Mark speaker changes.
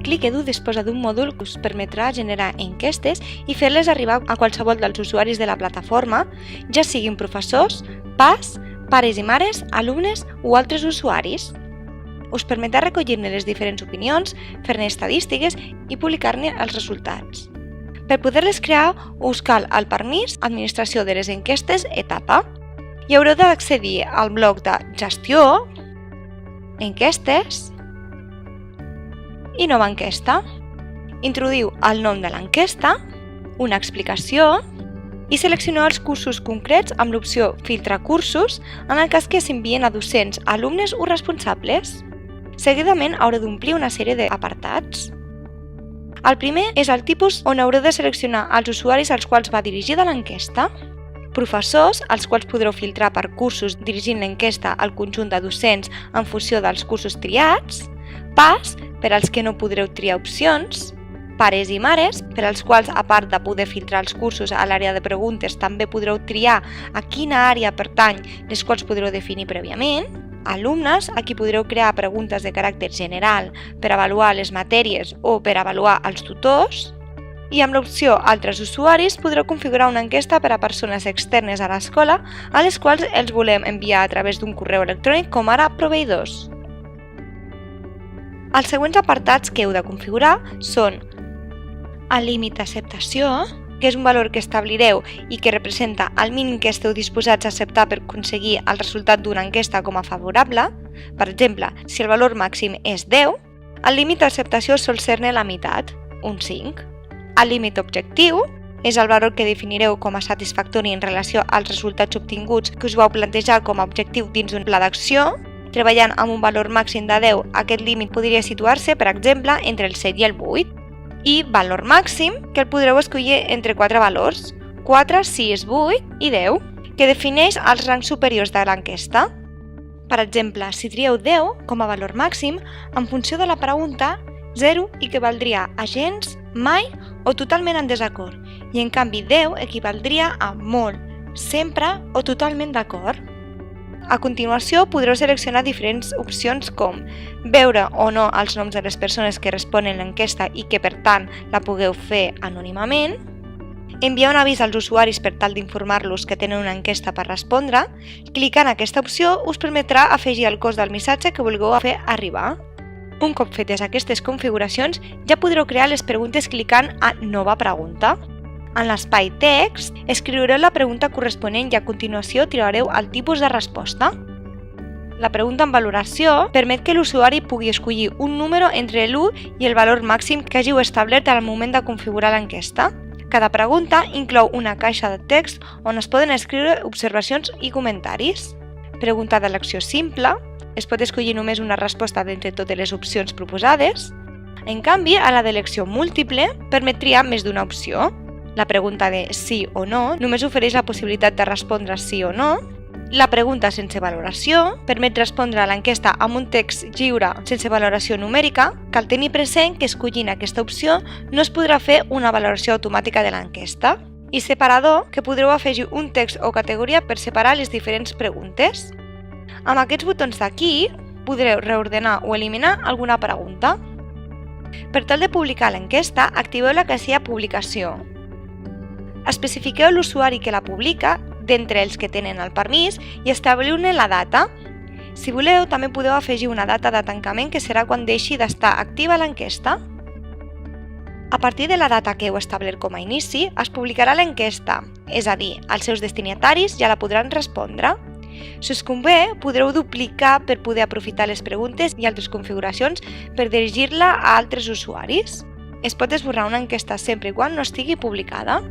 Speaker 1: Click Edu disposa d'un mòdul que us permetrà generar enquestes i fer-les arribar a qualsevol dels usuaris de la plataforma, ja siguin professors, PAs, pares i mares, alumnes o altres usuaris. Us permetrà recollir-ne les diferents opinions, fer-ne estadístiques i publicar-ne els resultats. Per poder-les crear, us cal el permís Administració de les enquestes etapa i haureu d'accedir al bloc de Gestió, Enquestes i Nova enquesta. Introduïu el nom de l'enquesta, una explicació i seleccioneu els cursos concrets amb l'opció Filtrar cursos en el cas que s'envien a docents, alumnes o responsables. Seguidament haureu d'omplir una sèrie d'apartats. El primer és el tipus on haureu de seleccionar els usuaris als quals va dirigida l'enquesta. Professors, als quals podreu filtrar per cursos dirigint l'enquesta al conjunt de docents en funció dels cursos triats. PAs, per als que no podreu triar opcions. Pares i mares, per als quals, a part de poder filtrar els cursos a l'àrea de preguntes, també podreu triar a quina àrea pertany, les quals podreu definir prèviament. Alumnes, a qui podreu crear preguntes de caràcter general per avaluar les matèries o per avaluar els tutors. I amb l'opció Altres usuaris podreu configurar una enquesta per a persones externes a l'escola a les quals els volem enviar a través d'un correu electrònic com ara proveïdors. Els següents apartats que heu de configurar són el límit d'acceptació, que és un valor que establireu i que representa el mínim que esteu disposats a acceptar per aconseguir el resultat d'una enquesta com a favorable. Per exemple, si el valor màxim és 10, el límit d'acceptació sol ser-ne la meitat, un 5. El límit objectiu és el valor que definireu com a satisfactori en relació als resultats obtinguts que us vau plantejar com a objectiu dins d'un pla d'acció. Treballant amb un valor màxim de 10, aquest límit podria situar-se, per exemple, entre el 7 i el 8. I valor màxim, que el podreu escollir entre 4 valors, 4, 6, 8 i 10, que defineix els rangs superiors de l'enquesta. Per exemple, si trieu 10 com a valor màxim, en funció de la pregunta, 0 equivaldria a gens, mai o totalment en desacord, i en canvi 10 equivaldria a molt, sempre o totalment d'acord. A continuació, podreu seleccionar diferents opcions com veure o no els noms de les persones que responen l'enquesta i que, per tant, la pugueu fer anònimament, enviar un avís als usuaris per tal d'informar-los que tenen una enquesta per respondre. Clicant en aquesta opció us permetrà afegir el cos del missatge que vulgueu fer arribar. Un cop fetes aquestes configuracions, ja podreu crear les preguntes clicant a Nova pregunta. En l'espai text, escriureu la pregunta corresponent i a continuació triareu el tipus de resposta. La pregunta en valoració permet que l'usuari pugui escollir un número entre l'1 i el valor màxim que hàgiu establert al moment de configurar l'enquesta. Cada pregunta inclou una caixa de text on es poden escriure observacions i comentaris. Pregunta d'elecció simple. Es pot escollir només una resposta d'entre totes les opcions proposades. En canvi, a la d'elecció múltiple permet triar més d'una opció. La pregunta de sí o no només ofereix la possibilitat de respondre sí o no. La pregunta sense valoració permet respondre a l'enquesta amb un text lliure sense valoració numèrica. Cal tenir present que escollint aquesta opció no es podrà fer una valoració automàtica de l'enquesta. I separador, que podreu afegir un text o categoria per separar les diferents preguntes. Amb aquests botons d'aquí podreu reordenar o eliminar alguna pregunta. Per tal de publicar l'enquesta, activeu la casella Publicació. Especifiqueu l'usuari que la publica d'entre els que tenen el permís i establiu-ne la data. Si voleu, també podeu afegir una data de tancament que serà quan deixi d'estar activa l'enquesta. A partir de la data que heu establert com a inici, es publicarà l'enquesta, és a dir, els seus destinataris ja la podran respondre. Si us convé, podreu duplicar per poder aprofitar les preguntes i altres configuracions per dirigir-la a altres usuaris. Es pot esborrar una enquesta sempre i quan no estigui publicada.